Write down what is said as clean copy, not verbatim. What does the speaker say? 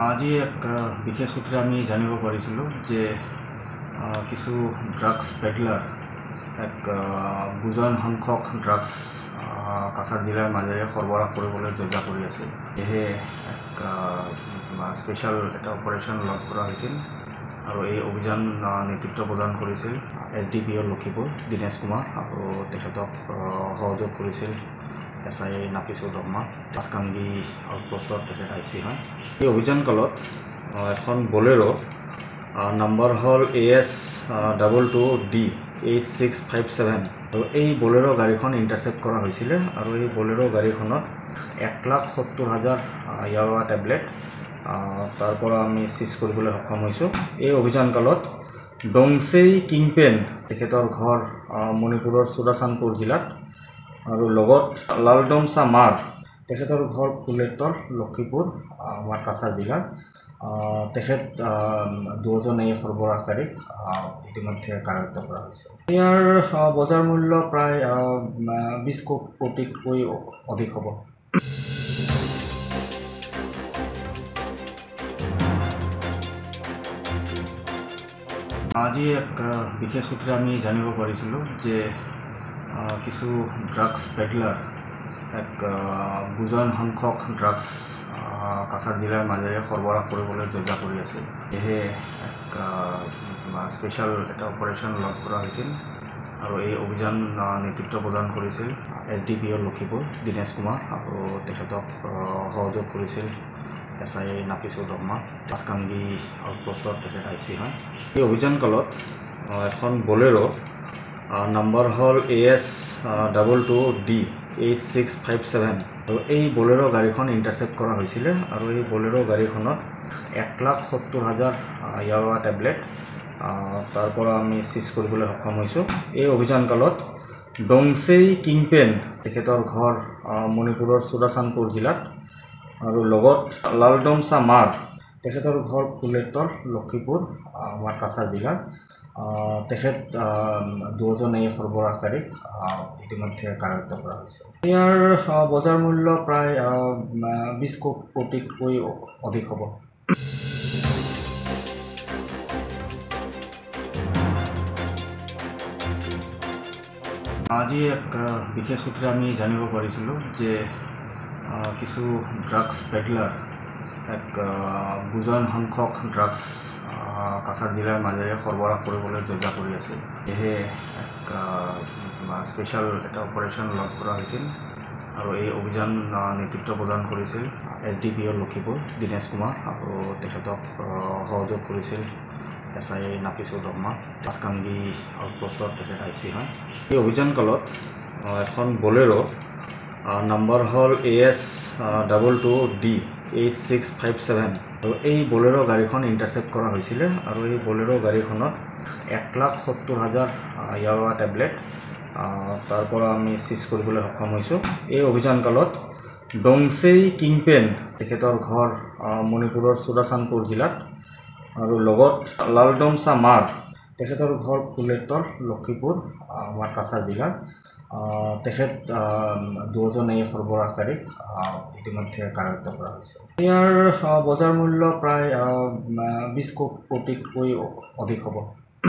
আজি এক বিশেষ সূত্ৰে আমি জানিব পাৰিছিলোঁ যে কিছু ড্ৰাগছ পেডলাৰ এক বুজন সংখ্যক ড্ৰাগছ কাছাৰ জিলাৰ মাজেৰে সৰবৰাহ কৰিবলৈ যোজনা কৰি আছে। সেয়ে এক স্পেশাল এটা অপাৰেশ্যন লঞ্চ কৰা হৈছিল আৰু এই অভিযান নেতৃত্ব প্ৰদান কৰিছিল SDPO লক্ষীপুৰ দিনেশ কুমাৰ আৰু তেখেতক সহযোগ কৰিছিল SI নাফিছুৰ ৰহমান পাঁচকাংগী আউটপোষ্টত তেখেত IC হয়। এই অভিযান কালত এখন বলেৰো নম্বৰ হল AS 22D 8657 আৰু এই বলেৰো গাড়ীখন ইণ্টাৰচেপ্ট কৰা হৈছিল আৰু এই বলেৰো গাড়ীখনত 1,70,000 ইয়াৱা টেবলেট তাৰ পৰা আমি সিজ কৰিবলৈ সক্ষম হৈছোঁ। এই অভিযান কালত ডংচেই কিংপেন তেখেতৰ ঘৰ মণিপুৰৰ চুৰাচানপুৰ জিলাত আৰু লগত লালডমচা মাৰ তেখেতৰ ঘৰ ফুলেটৰ লক্ষীপুৰ কাছাৰ জিলাৰ তেখেত দুজন এই সৰবৰাহকাৰীক ইতিমধ্যে কাৰায়ত্ব কৰা হৈছে। ইয়াৰ বজাৰ মূল্য প্ৰায় 20 কোটিতকৈ অধিক হ'ব। আজি এক বিশেষ সূত্ৰে আমি জানিব পাৰিছিলোঁ যে কিছু ড্ৰাগছ পেডলাৰ এক বুজন সংখ্যক ড্ৰাগছ কাছাৰ জিলাৰ মাজেৰে সৰবৰাহ কৰিবলৈ যোজনা কৰি আছে। সেয়ে এক স্পেশাল এটা অপাৰেশ্যন লঞ্চ কৰা হৈছিল আৰু এই অভিযান নেতৃত্ব প্ৰদান কৰিছিল SDPO লক্ষীপুৰ দিনেশ কুমাৰ আৰু তেখেতক সহযোগ কৰিছিল SI নাফিছুৰ ৰহমান পাঁচকাংগী আউটপোষ্টত তেখেত IC হয়। এই অভিযান কালত এখন বলেৰো নম্বৰ হল AS 22D 8657 আৰু এই বলেৰো গাড়ীখন ইণ্টাৰচেপ্ট কৰা হৈছিল আৰু এই বলেৰো গাড়ীখনত 1,70,000 ইয়াৱা টেবলেট তাৰ পৰা আমি সিজ কৰিবলৈ সক্ষম হৈছোঁ। এই অভিযান কালত ডংচেই কিংপেন তেখেতৰ ঘৰ মণিপুৰৰ চুৰাচানপুৰ জিলাত আৰু লগত লালডমচা মাৰ তেখেতৰ ঘৰ ফুলেটৰ লক্ষীপুৰ কাছাৰ জিলাৰ তেখেত দুজন এই সৰবৰাহকাৰীক ইতিমধ্যে কাৰায়ত্ব কৰা হৈছে। ইয়াৰ বজাৰ মূল্য প্ৰায় 20 কোটিতকৈ অধিক হ'ব। আজি এক বিশেষ সূত্ৰে আমি জানিব পাৰিছিলোঁ যে কিছু ড্ৰাগছ পেডলাৰ এক বুজন সংখ্যক ড্ৰাগছ কাছাৰ জিলাৰ মাজেৰে সৰবৰাহ কৰিবলৈ যোজনা কৰি আছে। সেয়ে এক স্পেশাল এটা অপাৰেশ্যন লঞ্চ কৰা হৈছিল আৰু এই অভিযান নেতৃত্ব প্ৰদান কৰিছিল SDPO লক্ষীপুৰ দিনেশ কুমাৰ আৰু তেখেতক সহযোগ কৰিছিল SI নাফিছুৰ ৰহমান পাঁচকাংগী আউটপোষ্টত তেখেত IC হয়। এই অভিযান কালত এখন বলেৰো নম্বৰ হল AS 22D 8657 আৰু এই বলেৰো গাড়ীখন ইণ্টাৰচেপ্ট কৰা হৈছিল আৰু এই বলেৰো গাড়ীখনত 1,70,000 ইয়াৱা টেবলেট তাৰ পৰা আমি সিজ কৰিবলৈ সক্ষম হৈছোঁ। এই অভিযান কালত ডংচেই কিংপেন তেখেতৰ ঘৰ মণিপুৰৰ চুৰাচানপুৰ জিলাত আৰু লগত লালডমচা মাৰ তেখেতৰ ঘৰ ফুলেটৰ লক্ষীপুৰ কাছাৰ জিলাৰ তেখেত দুজন এই সৰবৰাহকাৰীক ইতিমধ্যে কাৰায়ত্ব কৰা হৈছে। ইয়াৰ বজাৰ মূল্য প্ৰায় 20 কোটিতকৈ অধিক হ'ব।